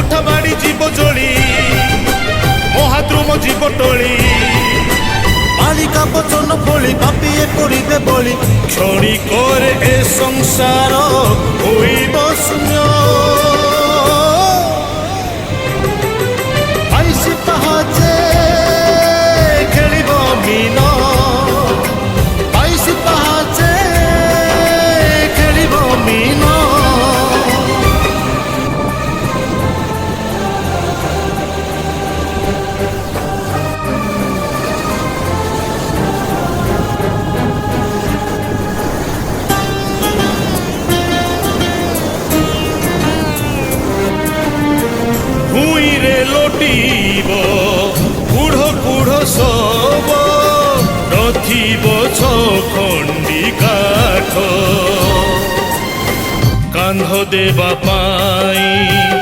कोठा बाड़ी जीव जोड़ी महाद्रुम जीव टोली बालिका बचन फली पापिए करिबे बलि क्षणी करे ए संसार होइब शून्य आइसी पहाचे खेलिब मीन आइसी पहाचे खेलिब मीन लोटीब कूढ़ कूढ़ सब नथिब छखंडी काठ कांध देवा पाई